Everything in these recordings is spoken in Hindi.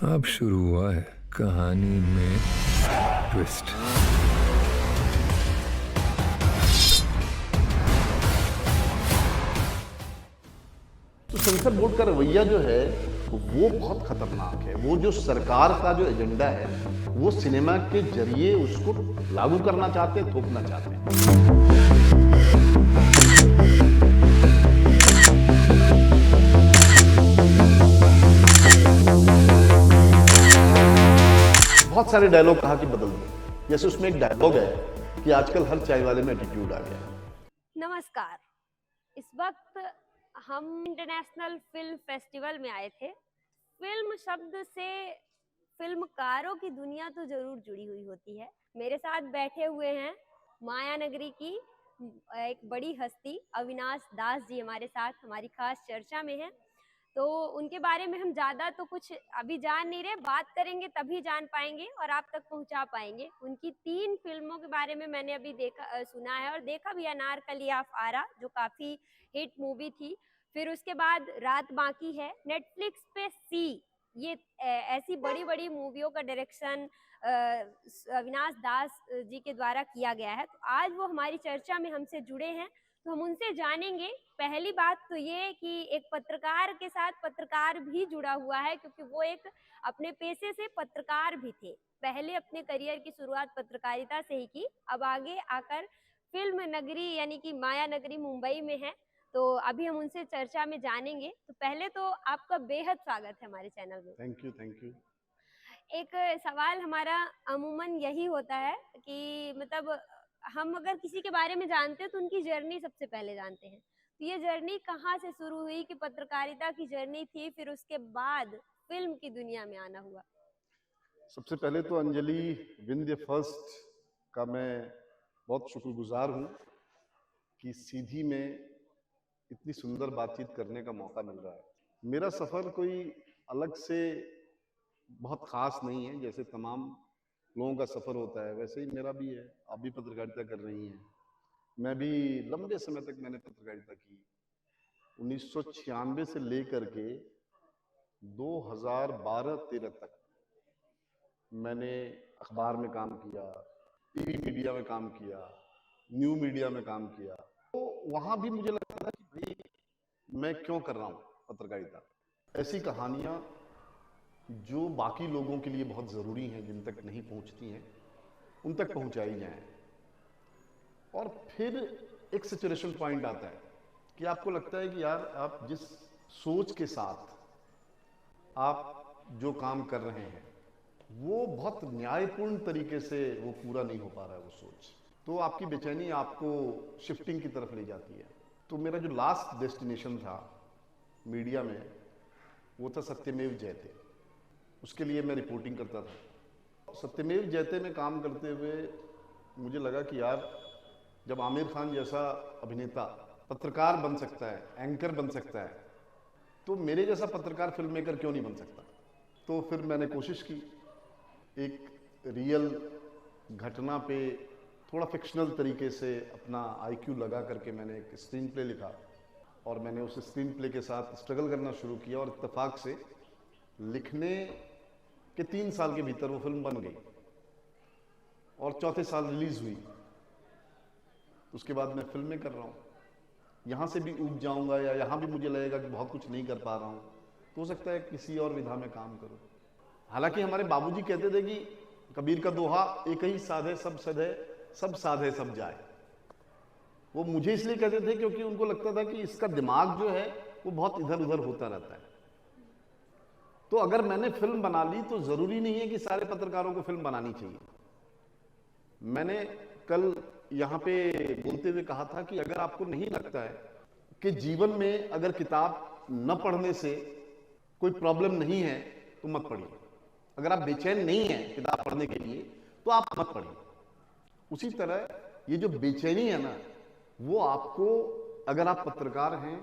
अब शुरू हुआ है कहानी में ट्विस्ट। तो सेंसर बोर्ड का रवैया जो है वो बहुत खतरनाक है। वो जो सरकार का जो एजेंडा है वो सिनेमा के जरिए उसको लागू करना चाहते हैं, थोपना चाहते हैं। बहुत सारे डायलॉग कहा कि बदल दो। जैसे उसमें एक डायलॉग है कि आजकल हर चाय वाले में एटीट्यूड आ गया है। नमस्कार। इस वक्त हम इंटरनेशनल फिल्म फेस्टिवल में आए थे। फिल्म शब्द से फिल्मकारों की दुनिया तो जरूर जुड़ी हुई होती है। मेरे साथ बैठे हुए हैं माया नगरी की एक बड़ी हस्ती अविनाश दास जी हमारे साथ हमारी खास चर्चा में है। तो उनके बारे में हम ज़्यादा तो कुछ अभी जान नहीं रहे, बात करेंगे तभी जान पाएंगे और आप तक पहुंचा पाएंगे। उनकी 3 फिल्मों के बारे में मैंने अभी सुना है और देखा भी। अनारकली ऑफ आरा जो काफ़ी हिट मूवी थी, फिर उसके बाद रात बाकी है। नेटफ्लिक्स पे सी, ये ऐसी बड़ी बड़ी मूवियों का डायरेक्शन अविनाश दास जी के द्वारा किया गया है। तो आज वो हमारी चर्चा में हमसे जुड़े हैं, तो हम उनसे जानेंगे। पहली बात तो ये कि एक पत्रकार के साथ पत्रकार भी जुड़ा हुआ है, क्योंकि वो एक अपने पेशे से पत्रकार भी थे। पहले अपने करियर की शुरुआत पत्रकारिता से ही की, अब आगे आकर फिल्म नगरी यानी कि माया नगरी मुंबई में है। तो अभी हम उनसे चर्चा में जानेंगे। तो पहले तो आपका बेहद स्वागत है हमारे चैनल में। Thank you, thank you. एक सवाल हमारा अमूमन यही होता है कि मतलब हम अगर किसी के बारे में जानते हैं तो उनकी जर्नी सबसे पहले जानते हैं। तो ये जर्नी कहाँ से शुरू हुई? कि पत्रकारिता की जर्नी थी, फिर उसके बाद फिल्म की दुनिया में आना हुआ? सबसे पहले तो अंजलि विंध्य फर्स्ट का मैं बहुत शुक्रगुजार हूँ कि सीधी में इतनी सुंदर बातचीत करने का मौका मिल रहा है। मेरा सफ़र कोई अलग से बहुत ख़ास नहीं है। जैसे तमाम लोगों का सफ़र होता है वैसे ही मेरा भी है। आप भी पत्रकारिता कर रही हैं, मैं भी लंबे समय तक मैंने पत्रकारिता की। 1996 से लेकर के 2012-13 तक मैंने अखबार में काम किया, टीवी मीडिया में काम किया, न्यू मीडिया में काम किया। तो वहाँ भी मुझे लगता था कि भाई मैं क्यों कर रहा हूँ पत्रकारिता। ऐसी कहानियाँ जो बाकी लोगों के लिए बहुत ज़रूरी हैं, जिन तक नहीं पहुँचती हैं, उन तक पहुँचाई जाएँ। और फिर एक सैचुरेशन पॉइंट आता है कि आपको लगता है कि यार आप जिस सोच के साथ आप जो काम कर रहे हैं वो बहुत न्यायपूर्ण तरीके से वो पूरा नहीं हो पा रहा है वो सोच। तो आपकी बेचैनी आपको शिफ्टिंग की तरफ ले जाती है। तो मेरा जो लास्ट डेस्टिनेशन था मीडिया में वो था सत्यमेव जयते। उसके लिए मैं रिपोर्टिंग करता था। सत्यमेव जयते में काम करते हुए मुझे लगा कि यार जब आमिर खान जैसा अभिनेता पत्रकार बन सकता है, एंकर बन सकता है, तो मेरे जैसा पत्रकार फिल्म मेकर क्यों नहीं बन सकता। तो फिर मैंने कोशिश की, एक रियल घटना पे थोड़ा फिक्शनल तरीके से अपना आईक्यू लगा करके मैंने एक स्क्रीन प्ले लिखा और मैंने उस स्क्रीन प्ले के साथ स्ट्रगल करना शुरू किया और इत्तेफाक से लिखने के 3 साल के भीतर वो फिल्म बन गई और चौथे साल रिलीज हुई। उसके बाद मैं फिल्में कर रहा हूँ। यहाँ से भी ऊब जाऊँगा या यहाँ भी मुझे लगेगा कि बहुत कुछ नहीं कर पा रहा हूँ, तो हो सकता है किसी और विधा में काम करूँ। हालांकि हमारे बाबूजी कहते थे कि कबीर का दोहा, एक ही साधे सब सधे, सब साधे सब जाए। वो मुझे इसलिए कहते थे क्योंकि उनको लगता था कि इसका दिमाग जो है वो बहुत इधर उधर होता रहता है। तो अगर मैंने फिल्म बना ली तो जरूरी नहीं है कि सारे पत्रकारों को फिल्म बनानी चाहिए। मैंने कल यहाँ पे बोलते हुए कहा था कि अगर आपको नहीं लगता है कि जीवन में अगर किताब न पढ़ने से कोई प्रॉब्लम नहीं है तो मत पढ़िए। अगर आप बेचैन नहीं हैं किताब पढ़ने के लिए तो आप मत पढ़िए। उसी तरह ये जो बेचैनी है ना, वो आपको, अगर आप पत्रकार हैं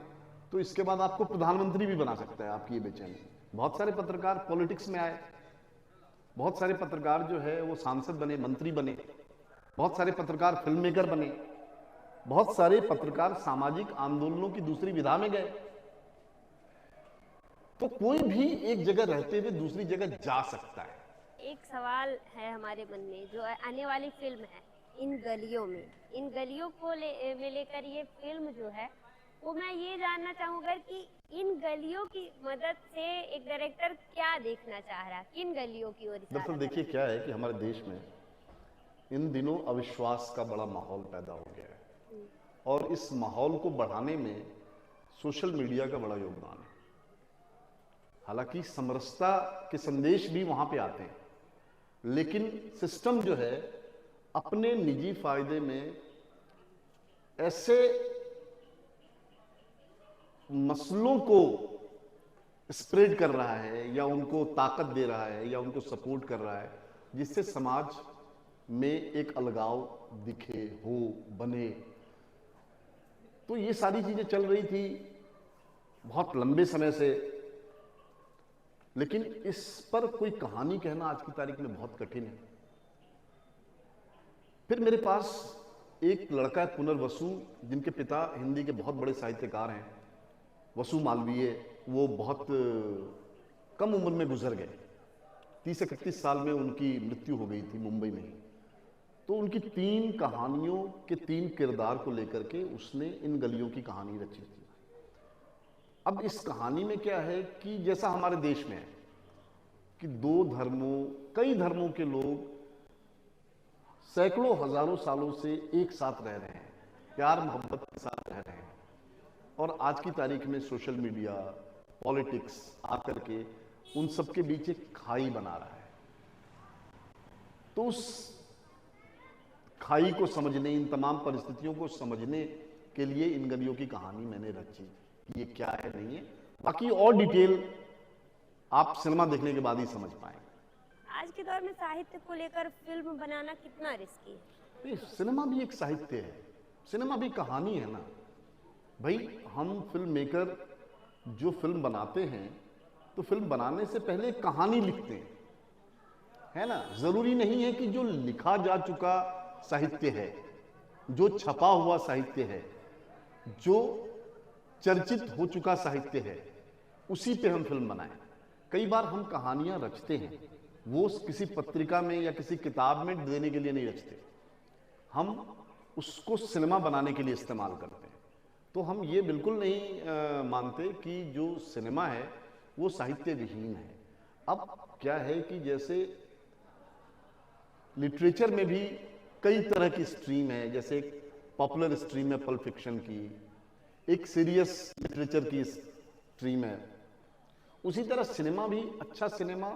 तो इसके बाद आपको प्रधानमंत्री भी बना सकता है आपकी ये बेचैनी। बहुत सारे पत्रकार पॉलिटिक्स में आए, बहुत सारे पत्रकार जो है वो सांसद बने, मंत्री बने, बहुत सारे पत्रकार फिल्म मेकर बने, बहुत सारे पत्रकार सामाजिक आंदोलनों की दूसरी विधा में गए। तो कोई भी एक जगह रहते हुए दूसरी जगह जा सकता है। एक सवाल है हमारे मन में, जो आने वाली फिल्म है इन गलियों में, इन गलियों को लेकर ये फिल्म जो है, वो मैं ये जानना चाहूंगा कि इन गलियों की मदद से एक डायरेक्टर क्या देखना चाह रहा है, किन गलियों की ओर इशारा दरअसल कर देखिए क्या है कि हमारे देश में इन दिनों अविश्वास का बड़ा माहौल पैदा हो गया है, और इस माहौल को बढ़ाने में सोशल मीडिया का बड़ा योगदान है। हालांकि समरसता के संदेश भी वहां पे आते हैं, लेकिन सिस्टम जो है अपने निजी फायदे में ऐसे मसलों को स्प्रेड कर रहा है या उनको ताकत दे रहा है या उनको सपोर्ट कर रहा है, जिससे समाज में एक अलगाव दिखे, हो, बने। तो ये सारी चीजें चल रही थी बहुत लंबे समय से, लेकिन इस पर कोई कहानी कहना आज की तारीख में बहुत कठिन है। फिर मेरे पास एक लड़का है पुनर्वसु, जिनके पिता हिंदी के बहुत बड़े साहित्यकार हैं, वसु मालवीय। वो बहुत कम उम्र में गुजर गए, 30-31 साल में उनकी मृत्यु हो गई थी मुंबई में ही। तो उनकी 3 कहानियों के 3 किरदार को लेकर के उसने इन गलियों की कहानी रची थी। अब इस कहानी में क्या है कि जैसा हमारे देश में है कि कई धर्मों के लोग सैकड़ों हजारों सालों से एक साथ रह रहे हैं, प्यार मोहब्बत के साथ रह रहे हैं, और आज की तारीख में सोशल मीडिया, पॉलिटिक्स आकर के उन सब के बीच एक खाई बना रहा है। तो उस खाई को समझने, इन तमाम परिस्थितियों को समझने के लिए इन गलियों की कहानी मैंने रची। ये क्या है नहीं है, बाकी और डिटेल आप सिनेमा देखने के बाद ही समझ पाएंगे। आज के दौर में साहित्य को लेकर फिल्म बनाना कितना रिस्की है? सिनेमा भी एक साहित्य है, सिनेमा भी कहानी है ना भाई। हम फिल्म मेकर जो फिल्म बनाते हैं तो फिल्म बनाने से पहले कहानी लिखते हैं, है ना। जरूरी नहीं है कि जो लिखा जा चुका साहित्य है, जो छपा हुआ साहित्य है, जो चर्चित हो चुका साहित्य है, उसी पे हम फिल्म बनाएं। कई बार हम कहानियां रचते हैं, वो किसी पत्रिका में या किसी किताब में देने के लिए नहीं रचते, हम उसको सिनेमा बनाने के लिए इस्तेमाल करते हैं। तो हम ये बिल्कुल नहीं मानते कि जो सिनेमा है वो साहित्य विहीन है। अब क्या है कि जैसे लिटरेचर में भी कई तरह की स्ट्रीम है, जैसे एक पॉपुलर स्ट्रीम है पल्प फिक्शन की, एक सीरियस लिटरेचर की स्ट्रीम है, उसी तरह सिनेमा भी अच्छा सिनेमा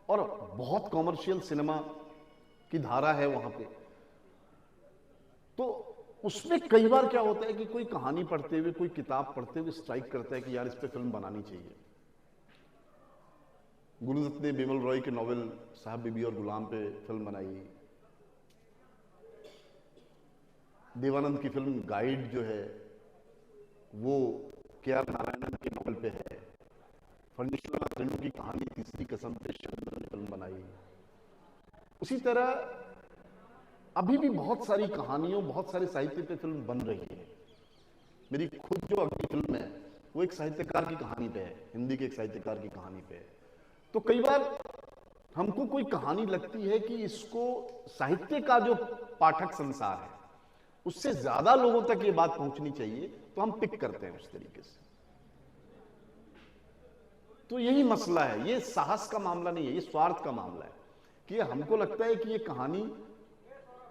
और बहुत कॉमर्शियल सिनेमा की धारा है वहां पे। तो उसमें कई बार क्या होता है कि कोई कहानी पढ़ते हुए, कोई किताब पढ़ते हुए स्ट्राइक करता है कि यार इस पे फिल्म बनानी चाहिए। गुरुदत्त ने बिमल रॉय के नॉवेल साहब बीबी और गुलाम पे फिल्म बनाई। देवानंद की फिल्म गाइड जो है वो के.आर. नारायणन के नॉवेल पे है। फर्नीश्वरनाथ रेणु की कहानी तीसरी कसम पे शंकर ने फिल्म बनाई। उसी तरह अभी भी बहुत सारी कहानियों, बहुत सारे साहित्य पे फिल्म बन रही है। मेरी खुद जो अगली फिल्म है वो एक साहित्यकार की कहानी पे है, हिंदी के एक साहित्यकार की कहानी पे है। तो कई बार हमको कोई कहानी लगती है कि इसको साहित्य का जो पाठक संसार है उससे ज्यादा लोगों तक ये बात पहुंचनी चाहिए, तो हम पिक करते हैं उस तरीके से। तो यही मसला है, ये साहस का मामला नहीं है, ये स्वार्थ का मामला है कि हमको लगता है कि ये कहानी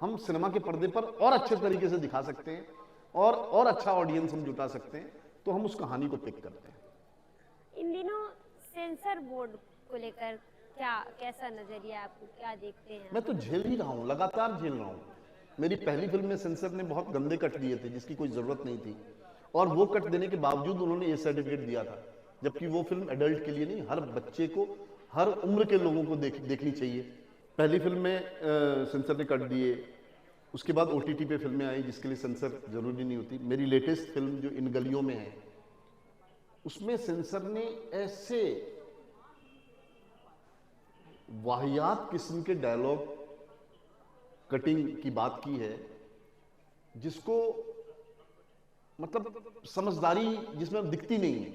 हम सिनेमा के पर्दे पर और अच्छे तरीके से दिखा सकते हैं और अच्छा ऑडियंस हम जुटा सकते हैं, तो हम उस कहानी को पिक करते हैं। इन दिनों सेंसर बोर्ड को लेकर कैसा नजरिया आपको, क्या देखते हैं? मैं तो झेल ही रहा हूं, लगातार झेल रहा हूं। मेरी पहली फिल्म में सेंसर ने बहुत गंदे कट दिए थे जिसकी कोई जरूरत नहीं थी, और वो कट देने के बावजूद उन्होंने ए सर्टिफिकेट दिया था, जबकि वो फिल्म एडल्ट के लिए नहीं, हर बच्चे को, हर उम्र के लोगों को देखनी चाहिए। पहली फिल्म में सेंसर ने कट दिए, उसके बाद OTT पे फिल्में आई जिसके लिए सेंसर जरूरी नहीं होती। मेरी लेटेस्ट फिल्म जो इन गलियों में है उसमें सेंसर ने ऐसे वाहियात किस्म के डायलॉग कटिंग की बात की है जिसको मतलब समझदारी जिसमें दिखती नहीं है।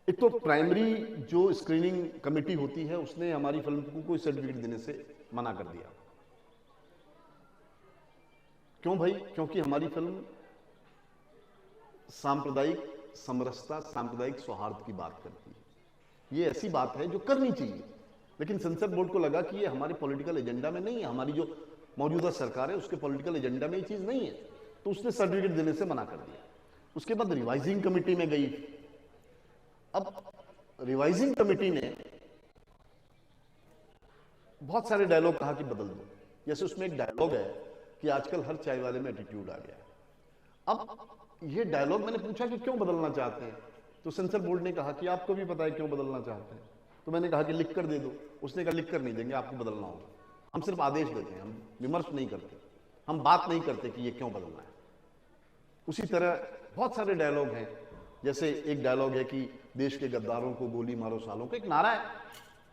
एक तो प्राइमरी जो स्क्रीनिंग कमेटी होती है उसने हमारी फिल्म को कोई सर्टिफिकेट देने से मना कर दिया। क्यों भाई? क्योंकि हमारी फिल्म सांप्रदायिक समरसता, सांप्रदायिक सौहार्द की बात करती है। ये ऐसी बात है जो करनी चाहिए, लेकिन सेंसर बोर्ड को लगा कि ये हमारे पॉलिटिकल एजेंडा में नहीं है, हमारी जो मौजूदा सरकार है उसके पॉलिटिकल एजेंडा में ये चीज नहीं है, तो उसने सर्टिफिकेट देने से मना कर दिया। उसके बाद रिवाइजिंग कमेटी में गई। अब रिवाइजिंग कमेटी ने बहुत सारे डायलॉग कहा कि बदल दो। जैसे उसमें एक डायलॉग है कि आजकल हर चाय वाले में एटीट्यूड आ गया है। अब ये डायलॉग मैंने पूछा कि क्यों बदलना चाहते हैं, तो सेंसर बोर्ड ने कहा कि आपको भी पता है क्यों बदलना चाहते हैं। तो मैंने कहा कि लिख कर दे दो। उसने कहा लिख कर नहीं देंगे, आपको बदलना होगा। हम सिर्फ आदेश देते हैं, हम विमर्श नहीं करते, हम बात नहीं करते कि ये क्यों बदलना है। उसी तरह बहुत सारे डायलॉग हैं। जैसे एक डायलॉग है कि देश के गद्दारों को गोली मारो सालों का, एक नारा है।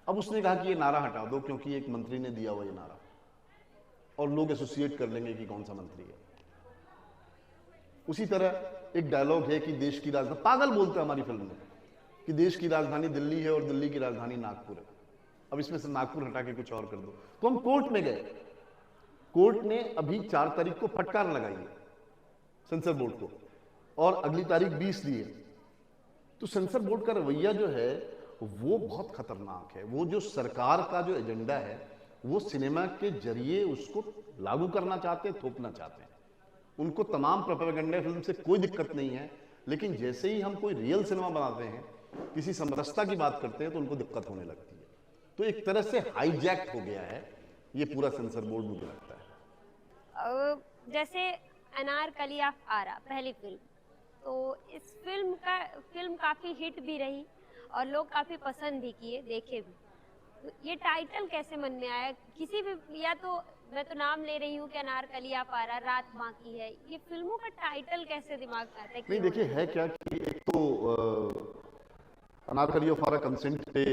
अब उसने कहा कि ये नारा हटा दो क्योंकि एक मंत्री ने दिया हुआ ये नारा, और लोग एसोसिएट कर लेंगे कि कौन सा मंत्री है। उसी तरह एक डायलॉग है कि देश की राजधानी, पागल बोलते हैं हमारी फिल्म में, कि देश की राजधानी दिल्ली है और दिल्ली की राजधानी नागपुर है। अब इसमें से नागपुर हटा के कुछ और कर दो। तो हम कोर्ट में गए। कोर्ट ने अभी 4 तारीख को फटकार लगाई है सेंसर बोर्ड को, और अगली तारीख 20 दी है। तो सेंसर बोर्ड का रवैया जो है वो बहुत खतरनाक है। वो जो सरकार का जो एजेंडा है वो सिनेमा के जरिए उसको लागू करना चाहते हैं, थोपना चाहते हैं। उनको तमाम प्रोपेगेंडा फिल्म से कोई दिक्कत नहीं है, लेकिन जैसे ही हम कोई रियल सिनेमा बनाते हैं, किसी समरसता की बात करते हैं, तो उनको दिक्कत होने लगती है। तो एक तरह से हाईजैक हो गया है ये पूरा सेंसर बोर्ड, मुझे लगता है। जैसे अनारकली ऑफ आरा पहली फिल्म, तो इस फिल्म काफी हिट भी रही और लोग काफी पसंद भी किए, देखे भी। तो ये टाइटल कैसे मन में आया? किसी भी, या तो मैं तो नाम ले रही हूँ कि अनारकली ऑफ आरा, रात बाकी है, ये फिल्मों का टाइटल कैसे दिमाग में आता है? नहीं देखिए, है क्या कि एक तो अनारकली ऑफ आरा कंसेंट पे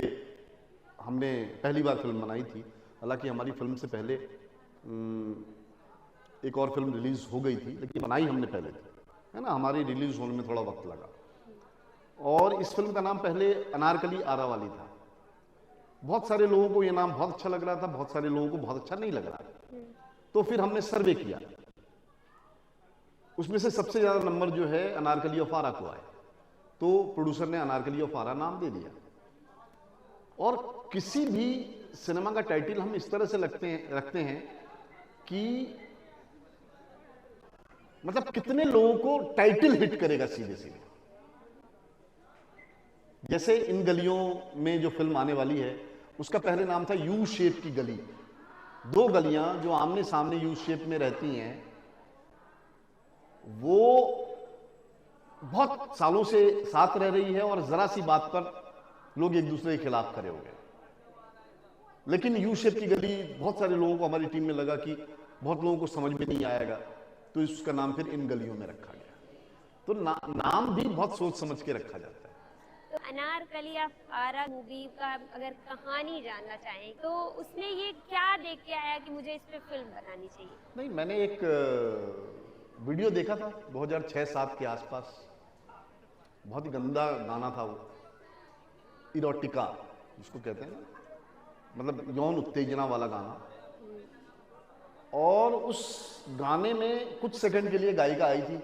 हमने पहली बार फिल्म बनाई थी। हालांकि हमारी फिल्म से पहले एक और फिल्म रिलीज हो गई थी, लेकिन बनाई हमने पहले थी, है ना। हमारी रिलीज होने में थोड़ा वक्त लगा। और इस फिल्म का नाम पहले अनारकली आरा वाली था। बहुत सारे लोगों को ये नाम बहुत अच्छा लग रहा था, बहुत सारे लोगों को बहुत अच्छा नहीं लग रहा। तो फिर हमने सर्वे किया, उसमें से सबसे ज्यादा नंबर जो है अनारकली ऑफ आरा को आए, तो प्रोड्यूसर ने अनारकली ऑफ आरा नाम दे दिया। और किसी भी सिनेमा का टाइटल हम इस तरह से रखते हैं कि मतलब कितने लोगों को टाइटल हिट करेगा सीधे सीधे। जैसे इन गलियों में जो फिल्म आने वाली है, उसका पहले नाम था यू शेप की गली। 2 गलियां जो आमने सामने यू शेप में रहती हैं, वो बहुत सालों से साथ रह रही है और जरा सी बात पर लोग एक दूसरे के खिलाफ खड़े हो गए। लेकिन यू शेप की गली बहुत सारे लोगों को, हमारी टीम में लगा कि बहुत लोगों को समझ में नहीं आएगा, तो इसका नाम फिर इन गलियों में रखा गया। तो नाम भी बहुत सोच समझ के रखा जाता है। तो अनारकली ऑफ आरा मूवी का अगर कहानी जानना चाहें तो उसने ये क्या देख के आया कि मुझे इस पे फिल्म बनानी चाहिए? नहीं, मैंने एक वीडियो देखा था 2006-07 के आसपास। बहुत ही गंदा गाना था वो, इरोटिका जिसको कहते हैं ना, मतलब यौन उत्तेजना वाला गाना। और उस गाने में कुछ सेकंड के लिए गायिका आई थी,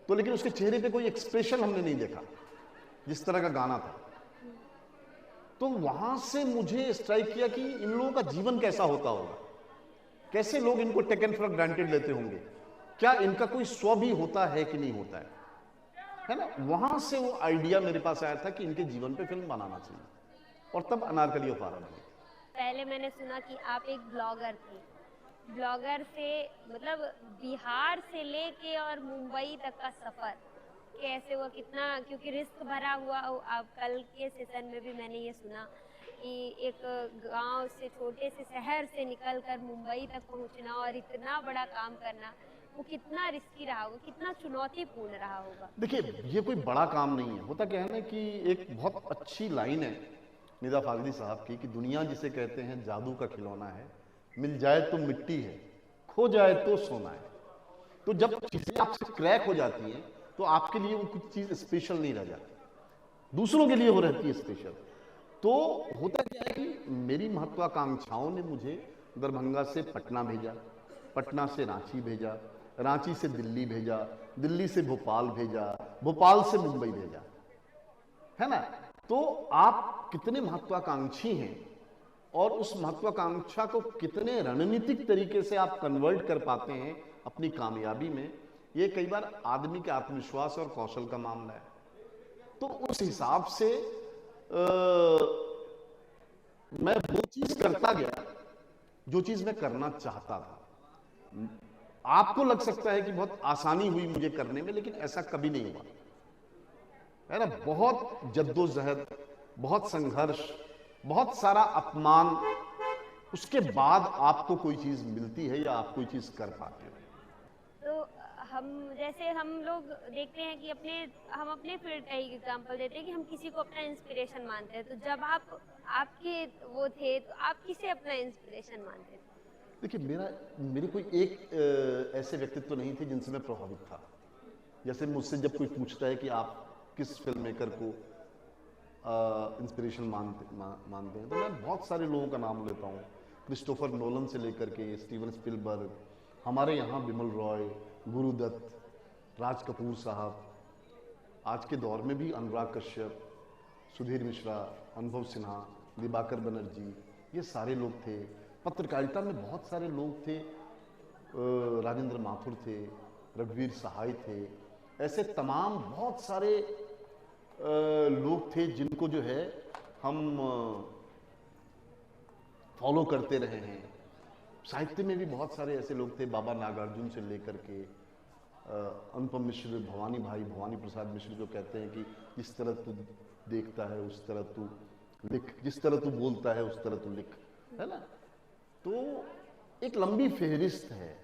तो लेकिन उसके चेहरे पे कोई एक्सप्रेशन हमने नहीं देखा जिस तरह का गाना था। तो वहां से मुझे स्ट्राइक किया कि इन लोगों का जीवन कैसा होता होगा, कैसे लोग इनको टेकन फॉर ग्रांटेड लेते होंगे, क्या इनका कोई स्व भी होता है कि नहीं होता है ना। वहां से वो आइडिया मेरे पास आया था कि इनके जीवन पे फिल्म बनाना चाहिए, और तब अनारकली ऑफ आरा बनी। पहले मैंने सुना कि आप एक ब्लॉगर थे। ब्लॉगर से मतलब बिहार से लेके और मुंबई तक का सफर कैसे हुआ, कितना, क्योंकि रिस्क भरा हुआ। अब कल के सेशन में भी मैंने ये सुना कि एक गांव से, छोटे से शहर से निकलकर मुंबई तक पहुंचना और इतना बड़ा काम करना, वो कितना रिस्की रहा होगा, कितना चुनौतीपूर्ण रहा होगा। देखिए, ये कोई बड़ा काम नहीं है। होता क्या है ना कि एक बहुत अच्छी लाइन है निदा फाजली साहब की, कि दुनिया जिसे कहते हैं जादू का खिलौना है, मिल जाए तो मिट्टी है, खो जाए तो सोना है। तो जब चीजें आपसे क्रैक हो जाती हैं तो आपके लिए वो कुछ चीज स्पेशल नहीं रह जाती। दूसरों के लिए वो रहती है स्पेशल। तो होता क्या है कि मेरी महत्वाकांक्षाओं ने मुझे दरभंगा से पटना भेजा, पटना से रांची भेजा, रांची से दिल्ली भेजा, दिल्ली से भोपाल भेजा, भोपाल से मुंबई भेजा, है ना। तो आप कितने महत्वाकांक्षी हैं और उस महत्वाकांक्षा को कितने रणनीतिक तरीके से आप कन्वर्ट कर पाते हैं अपनी कामयाबी में, ये कई बार आदमी के आत्मविश्वास और कौशल का मामला है। तो उस हिसाब से मैं वो चीज करता गया जो चीज मैं करना चाहता था। आपको लग सकता है कि बहुत आसानी हुई मुझे करने में, लेकिन ऐसा कभी नहीं हुआ, है ना। बहुत जद्दोजहद, बहुत संघर्ष, बहुत सारा अपमान, उसके बाद आपको कोई चीज मिलती है या आप कोई चीज कर पाते हो। तो हम लोग देखते हैं कि हम अपने फील्ड का ही एग्जांपल देते हैं कि हम किसी को अपना इंस्पिरेशन मानते हैं। तो जब आपके वो थे तो आप किसे अपना इंस्पिरेशन मानते थे? देखिए, मेरे कोई एक ऐसे व्यक्तित्व तो नहीं थे जिनसे मैं प्रभावित था। जैसे मुझसे जब कोई पूछता है कि आप किस फिल्म मेकर को इंस्पिरेशन मानते हैं, तो मैं बहुत सारे लोगों का नाम लेता हूँ। क्रिस्टोफर नोलन से लेकर के स्टीवन स्पिलबर्ग, हमारे यहाँ बिमल रॉय, गुरुदत्त, राज कपूर साहब, आज के दौर में भी अनुराग कश्यप, सुधीर मिश्रा, अनुभव सिन्हा, दिवाकर बनर्जी, ये सारे लोग थे। पत्रकारिता में बहुत सारे लोग थे, राजेंद्र माथुर थे, रघुवीर सहाय थे, ऐसे तमाम बहुत सारे लोग थे जिनको जो है हम फॉलो करते रहे हैं। साहित्य में भी बहुत सारे ऐसे लोग थे, बाबा नागार्जुन से लेकर के अनुपम मिश्र, भवानी प्रसाद मिश्र, जो कहते हैं कि जिस तरह तू देखता है उस तरह तू लिख, जिस तरह तू बोलता है उस तरह तू लिख, है ना। तो एक लंबी फेहरिस्त है।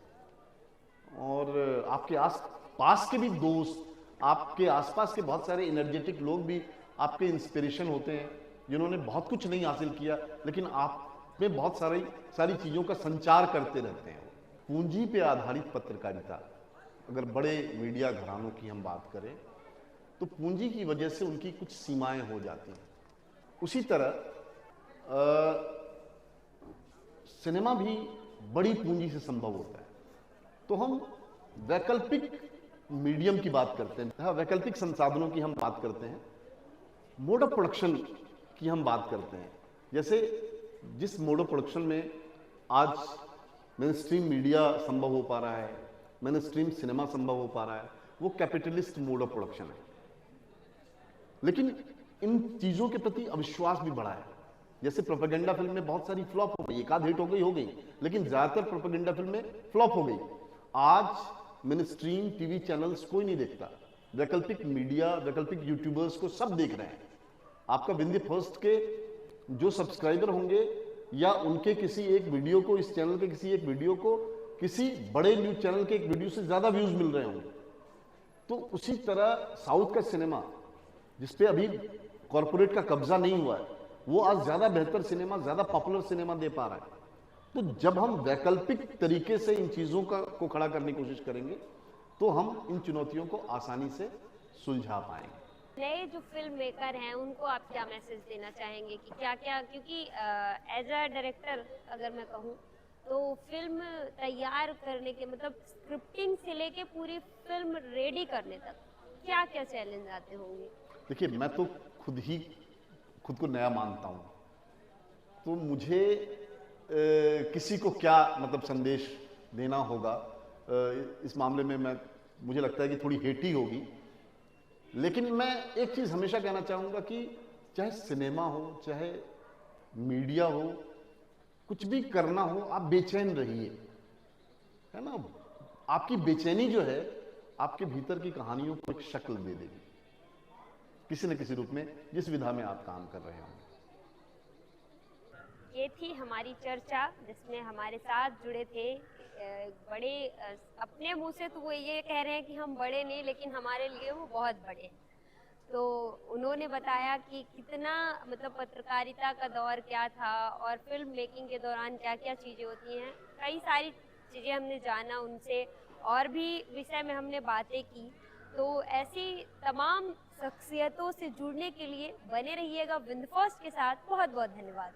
और आपके आस पास के भी दोस्त, आपके आसपास के बहुत सारे एनर्जेटिक लोग भी आपके इंस्पिरेशन होते हैं, जिन्होंने बहुत कुछ नहीं हासिल किया लेकिन आप में बहुत सारी चीज़ों का संचार करते रहते हैं। पूंजी पे आधारित पत्रकारिता, अगर बड़े मीडिया घरानों की हम बात करें तो पूंजी की वजह से उनकी कुछ सीमाएं हो जाती हैं। उसी तरह सिनेमा भी बड़ी पूंजी से संभव होता है। तो हम वैकल्पिक मीडियम की बात करते हैं, हाँ, वैकल्पिक संसाधनों की हम बात करते हैं, मोड ऑफ प्रोडक्शन की हम बात करते हैं। जैसे जिस मोड ऑफ प्रोडक्शन में आज मेन स्ट्रीम मीडिया संभव हो पा रहा है, मेन स्ट्रीम सिनेमा संभव हो पा रहा है, वो कैपिटलिस्ट मोड ऑफ प्रोडक्शन है। लेकिन इन चीज़ों के प्रति अविश्वास भी बढ़ा है। जैसे प्रोपेगेंडा फिल्म में बहुत सारी फ्लॉप हो गई, एक आध हिट हो गई, लेकिन ज़्यादातर प्रोपेगेंडा फिल्में फ्लॉप हो गई। आज मेन स्ट्रीम टीवी चैनल्स कोई नहीं देखता, वैकल्पिक मीडिया, वैकल्पिक यूट्यूबर्स को सब देख रहे हैं। आपका विंध्य फर्स्ट के जो सब्सक्राइबर होंगे या उनके किसी एक वीडियो को, इस चैनल के किसी एक वीडियो को किसी बड़े न्यूज चैनल के एक वीडियो से ज़्यादा व्यूज मिल रहे होंगे। तो उसी तरह साउथ का सिनेमा, जिसपे अभी कॉरपोरेट का कब्जा नहीं हुआ है, वो आज ज़्यादा बेहतर सिनेमा, ज़्यादा पॉपुलर सिनेमा दे पा रहा है। तो जब हम वैकल्पिक तरीके से इन चीज़ों को खड़ा करने की कोशिश करेंगे तो हम इन चुनौतियों को आसानी से सुलझा पाएंगे। नए जो फिल्म मेकर हैं उनको आप क्या मैसेज देना चाहेंगे कि क्या क्या, क्योंकि एज अ डायरेक्टर अगर मैं कहूँ तो फिल्म तैयार करने के मतलब स्क्रिप्टिंग से लेके पूरी फिल्म रेडी करने तक क्या क्या चैलेंज आते होंगे? देखिए, मैं तो खुद को नया मानता हूँ, तो मुझे किसी को क्या मतलब संदेश देना होगा इस मामले में मुझे लगता है कि थोड़ी हेटी होगी। लेकिन मैं एक चीज़ हमेशा कहना चाहूँगा कि चाहे सिनेमा हो, चाहे मीडिया हो, कुछ भी करना हो, आप बेचैन रहिए, है ना। आपकी बेचैनी जो है आपके भीतर की कहानियों को एक शक्ल दे देगी किसी न किसी रूप में, जिस विधा में आप काम कर रहे होंगे। ये थी हमारी चर्चा जिसमें हमारे साथ जुड़े थे बड़े, अपने मुंह से तो वो ये कह रहे हैं कि हम बड़े नहीं, लेकिन हमारे लिए वो बहुत बड़े हैं। तो उन्होंने बताया कि कितना मतलब पत्रकारिता का दौर क्या था और फिल्म मेकिंग के दौरान क्या क्या चीज़ें होती हैं। कई सारी चीज़ें हमने जाना उनसे और भी विषय में हमने बातें की। तो ऐसी तमाम शख्सियतों से जुड़ने के लिए बने रहिएगा विंद फर्स्ट के साथ। बहुत बहुत धन्यवाद।